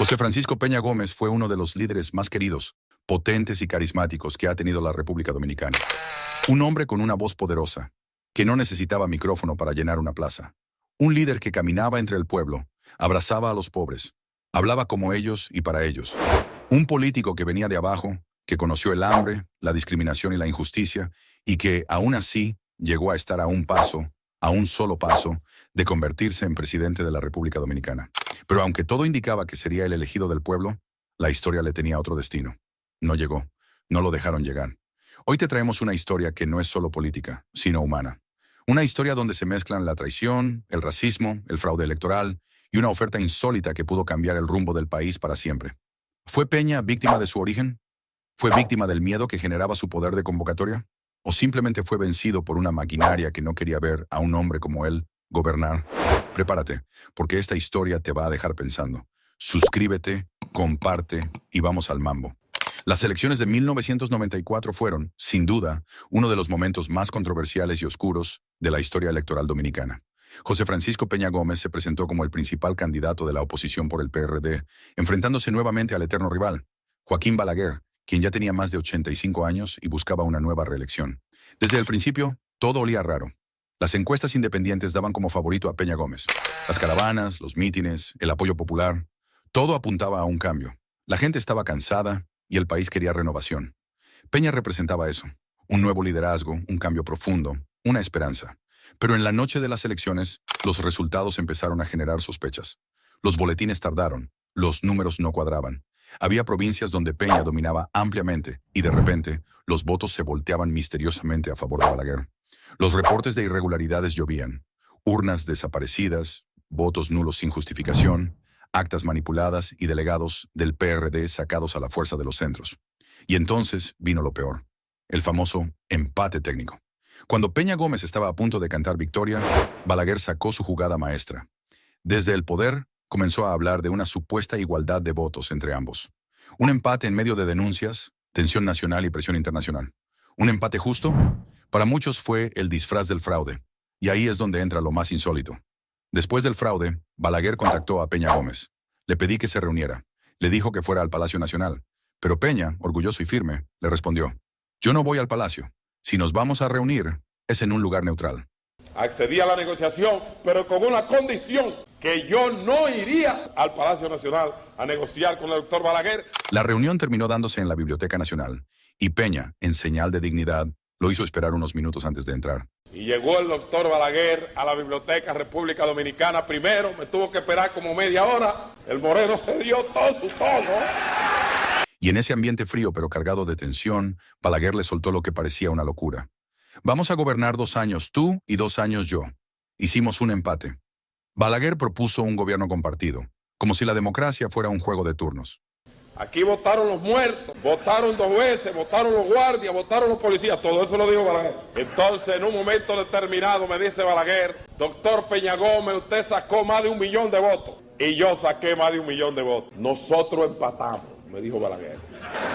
José Francisco Peña Gómez fue uno de los líderes más queridos, potentes y carismáticos que ha tenido la República Dominicana. Un hombre con una voz poderosa, que no necesitaba micrófono para llenar una plaza. Un líder que caminaba entre el pueblo, abrazaba a los pobres, hablaba como ellos y para ellos. Un político que venía de abajo, que conoció el hambre, la discriminación y la injusticia, y que, aún así, llegó a estar a un solo paso, de convertirse en presidente de la República Dominicana. Pero aunque todo indicaba que sería el elegido del pueblo, la historia le tenía otro destino. No llegó, no lo dejaron llegar. Hoy te traemos una historia que no es solo política, sino humana. Una historia donde se mezclan la traición, el racismo, el fraude electoral y una oferta insólita que pudo cambiar el rumbo del país para siempre. ¿Fue Peña víctima de su origen? ¿Fue víctima del miedo que generaba su poder de convocatoria? ¿O simplemente fue vencido por una maquinaria que no quería ver a un hombre como él gobernar? Prepárate, porque esta historia te va a dejar pensando. Suscríbete, comparte y vamos al mambo. Las elecciones de 1994 fueron, sin duda, uno de los momentos más controversiales y oscuros de la historia electoral dominicana. José Francisco Peña Gómez se presentó como el principal candidato de la oposición por el PRD, enfrentándose nuevamente al eterno rival, Joaquín Balaguer, quien ya tenía más de 85 años y buscaba una nueva reelección. Desde el principio, todo olía raro. Las encuestas independientes daban como favorito a Peña Gómez. Las caravanas, los mítines, el apoyo popular, todo apuntaba a un cambio. La gente estaba cansada y el país quería renovación. Peña representaba eso, un nuevo liderazgo, un cambio profundo, una esperanza. Pero en la noche de las elecciones, los resultados empezaron a generar sospechas. Los boletines tardaron, los números no cuadraban. Había provincias donde Peña dominaba ampliamente y de repente los votos se volteaban misteriosamente a favor de Balaguer. Los reportes de irregularidades llovían. Urnas desaparecidas, votos nulos sin justificación, actas manipuladas y delegados del PRD sacados a la fuerza de los centros. Y entonces vino lo peor, el famoso empate técnico. Cuando Peña Gómez estaba a punto de cantar victoria, Balaguer sacó su jugada maestra. Desde el poder, comenzó a hablar de una supuesta igualdad de votos entre ambos. Un empate en medio de denuncias, tensión nacional y presión internacional. ¿Un empate justo? Para muchos fue el disfraz del fraude, y ahí es donde entra lo más insólito. Después del fraude, Balaguer contactó a Peña Gómez. Le pedí que se reuniera. Le dijo que fuera al Palacio Nacional. Pero Peña, orgulloso y firme, le respondió: «Yo no voy al Palacio. Si nos vamos a reunir, es en un lugar neutral». Accedí a la negociación, pero con una condición, que yo no iría al Palacio Nacional a negociar con el doctor Balaguer. La reunión terminó dándose en la Biblioteca Nacional, y Peña, en señal de dignidad, lo hizo esperar unos minutos antes de entrar. Y llegó el doctor Balaguer a la Biblioteca República Dominicana primero, me tuvo que esperar como media hora, el moreno se dio todo su tono. Y en ese ambiente frío pero cargado de tensión, Balaguer le soltó lo que parecía una locura. «Vamos a gobernar 2 años tú y 2 años yo. Hicimos un empate». Balaguer propuso un gobierno compartido, como si la democracia fuera un juego de turnos. Aquí votaron los muertos, votaron 2 veces, votaron los guardias, votaron los policías, todo eso lo dijo Balaguer. Entonces, en un momento determinado, me dice Balaguer: «Doctor Peña Gómez, usted sacó más de 1 millón de votos». Y yo saqué más de 1 millón de votos. Nosotros empatamos, me dijo Balaguer.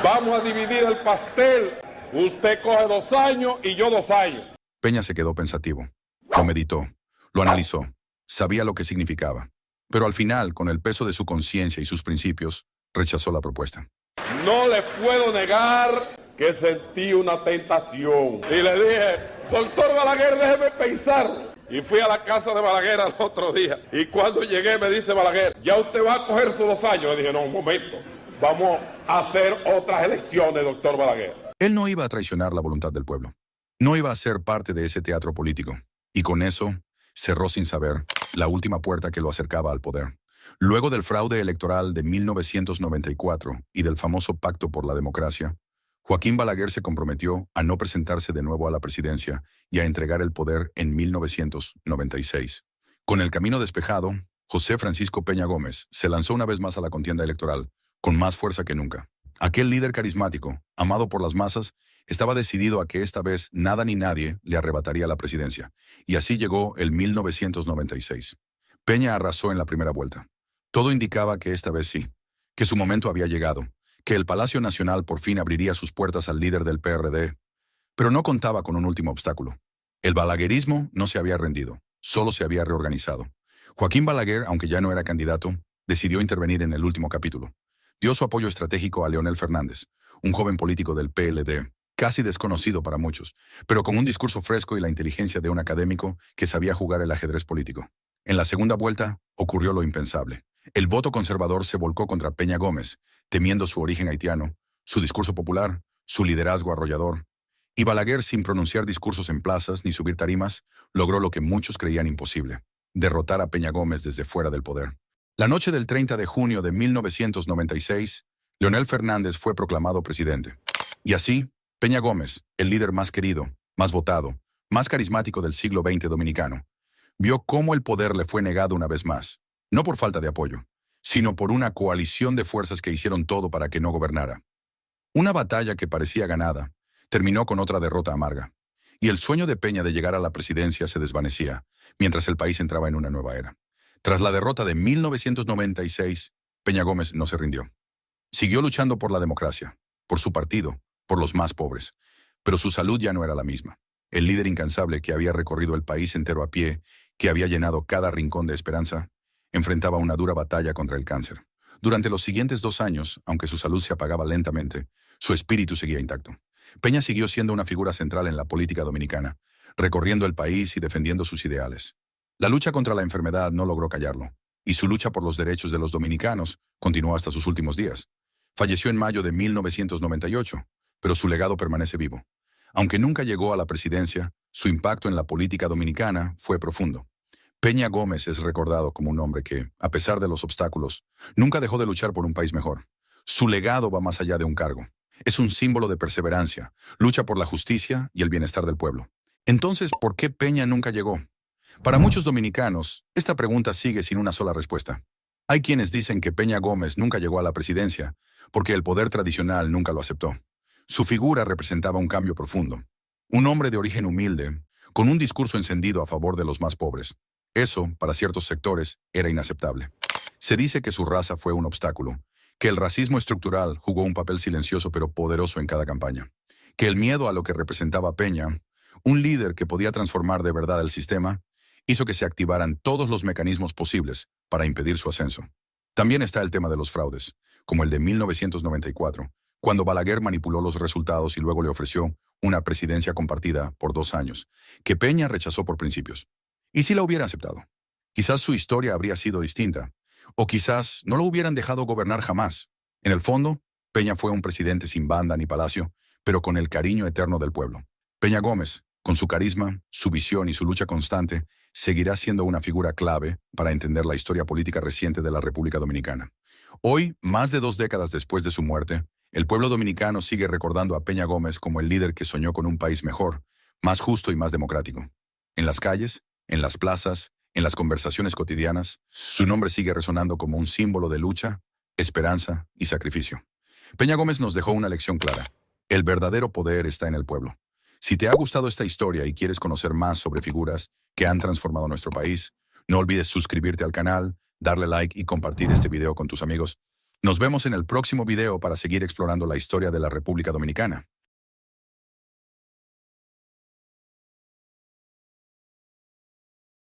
«Vamos a dividir el pastel. Usted coge 2 años y yo 2 años». Peña se quedó pensativo. Lo meditó, lo analizó, sabía lo que significaba. Pero al final, con el peso de su conciencia y sus principios, rechazó la propuesta. No le puedo negar que sentí una tentación. Y le dije: «Doctor Balaguer, déjeme pensarlo». Y fui a la casa de Balaguer al otro día. Y cuando llegué me dice Balaguer: «¿Ya usted va a coger sus 2 años?» Le dije: «No, un momento. Vamos a hacer otras elecciones, doctor Balaguer». Él no iba a traicionar la voluntad del pueblo. No iba a ser parte de ese teatro político. Y con eso, cerró sin saber la última puerta que lo acercaba al poder. Luego del fraude electoral de 1994 y del famoso Pacto por la Democracia, Joaquín Balaguer se comprometió a no presentarse de nuevo a la presidencia y a entregar el poder en 1996. Con el camino despejado, José Francisco Peña Gómez se lanzó una vez más a la contienda electoral, con más fuerza que nunca. Aquel líder carismático, amado por las masas, estaba decidido a que esta vez nada ni nadie le arrebataría la presidencia, y así llegó el 1996. Peña arrasó en la primera vuelta. Todo indicaba que esta vez sí, que su momento había llegado, que el Palacio Nacional por fin abriría sus puertas al líder del PRD. Pero no contaba con un último obstáculo. El balaguerismo no se había rendido, solo se había reorganizado. Joaquín Balaguer, aunque ya no era candidato, decidió intervenir en el último capítulo. Dio su apoyo estratégico a Leonel Fernández, un joven político del PLD, casi desconocido para muchos, pero con un discurso fresco y la inteligencia de un académico que sabía jugar el ajedrez político. En la segunda vuelta ocurrió lo impensable. El voto conservador se volcó contra Peña Gómez, temiendo su origen haitiano, su discurso popular, su liderazgo arrollador. Y Balaguer, sin pronunciar discursos en plazas ni subir tarimas, logró lo que muchos creían imposible: derrotar a Peña Gómez desde fuera del poder. La noche del 30 de junio de 1996, Leonel Fernández fue proclamado presidente. Y así, Peña Gómez, el líder más querido, más votado, más carismático del siglo XX dominicano, vio cómo el poder le fue negado una vez más, no por falta de apoyo, sino por una coalición de fuerzas que hicieron todo para que no gobernara. Una batalla que parecía ganada terminó con otra derrota amarga, y el sueño de Peña de llegar a la presidencia se desvanecía, mientras el país entraba en una nueva era. Tras la derrota de 1996, Peña Gómez no se rindió. Siguió luchando por la democracia, por su partido, por los más pobres, pero su salud ya no era la misma. El líder incansable que había recorrido el país entero a pie, que había llenado cada rincón de esperanza, enfrentaba una dura batalla contra el cáncer. Durante los siguientes 2 años, aunque su salud se apagaba lentamente, su espíritu seguía intacto. Peña siguió siendo una figura central en la política dominicana, recorriendo el país y defendiendo sus ideales. La lucha contra la enfermedad no logró callarlo, y su lucha por los derechos de los dominicanos continuó hasta sus últimos días. Falleció en mayo de 1998, pero su legado permanece vivo. Aunque nunca llegó a la presidencia, su impacto en la política dominicana fue profundo. Peña Gómez es recordado como un hombre que, a pesar de los obstáculos, nunca dejó de luchar por un país mejor. Su legado va más allá de un cargo. Es un símbolo de perseverancia, lucha por la justicia y el bienestar del pueblo. Entonces, ¿por qué Peña nunca llegó? Para muchos dominicanos, esta pregunta sigue sin una sola respuesta. Hay quienes dicen que Peña Gómez nunca llegó a la presidencia porque el poder tradicional nunca lo aceptó. Su figura representaba un cambio profundo. Un hombre de origen humilde, con un discurso encendido a favor de los más pobres. Eso, para ciertos sectores, era inaceptable. Se dice que su raza fue un obstáculo, que el racismo estructural jugó un papel silencioso pero poderoso en cada campaña, que el miedo a lo que representaba Peña, un líder que podía transformar de verdad el sistema, hizo que se activaran todos los mecanismos posibles para impedir su ascenso. También está el tema de los fraudes, como el de 1994, cuando Balaguer manipuló los resultados y luego le ofreció una presidencia compartida por 2 años, que Peña rechazó por principios. ¿Y si la hubiera aceptado? Quizás su historia habría sido distinta, o quizás no lo hubieran dejado gobernar jamás. En el fondo, Peña fue un presidente sin banda ni palacio, pero con el cariño eterno del pueblo. Peña Gómez, con su carisma, su visión y su lucha constante, seguirá siendo una figura clave para entender la historia política reciente de la República Dominicana. Hoy, más de 2 décadas después de su muerte, el pueblo dominicano sigue recordando a Peña Gómez como el líder que soñó con un país mejor, más justo y más democrático. En las calles, en las plazas, en las conversaciones cotidianas, su nombre sigue resonando como un símbolo de lucha, esperanza y sacrificio. Peña Gómez nos dejó una lección clara. El verdadero poder está en el pueblo. Si te ha gustado esta historia y quieres conocer más sobre figuras que han transformado nuestro país, no olvides suscribirte al canal, darle like y compartir este video con tus amigos. Nos vemos en el próximo video para seguir explorando la historia de la República Dominicana.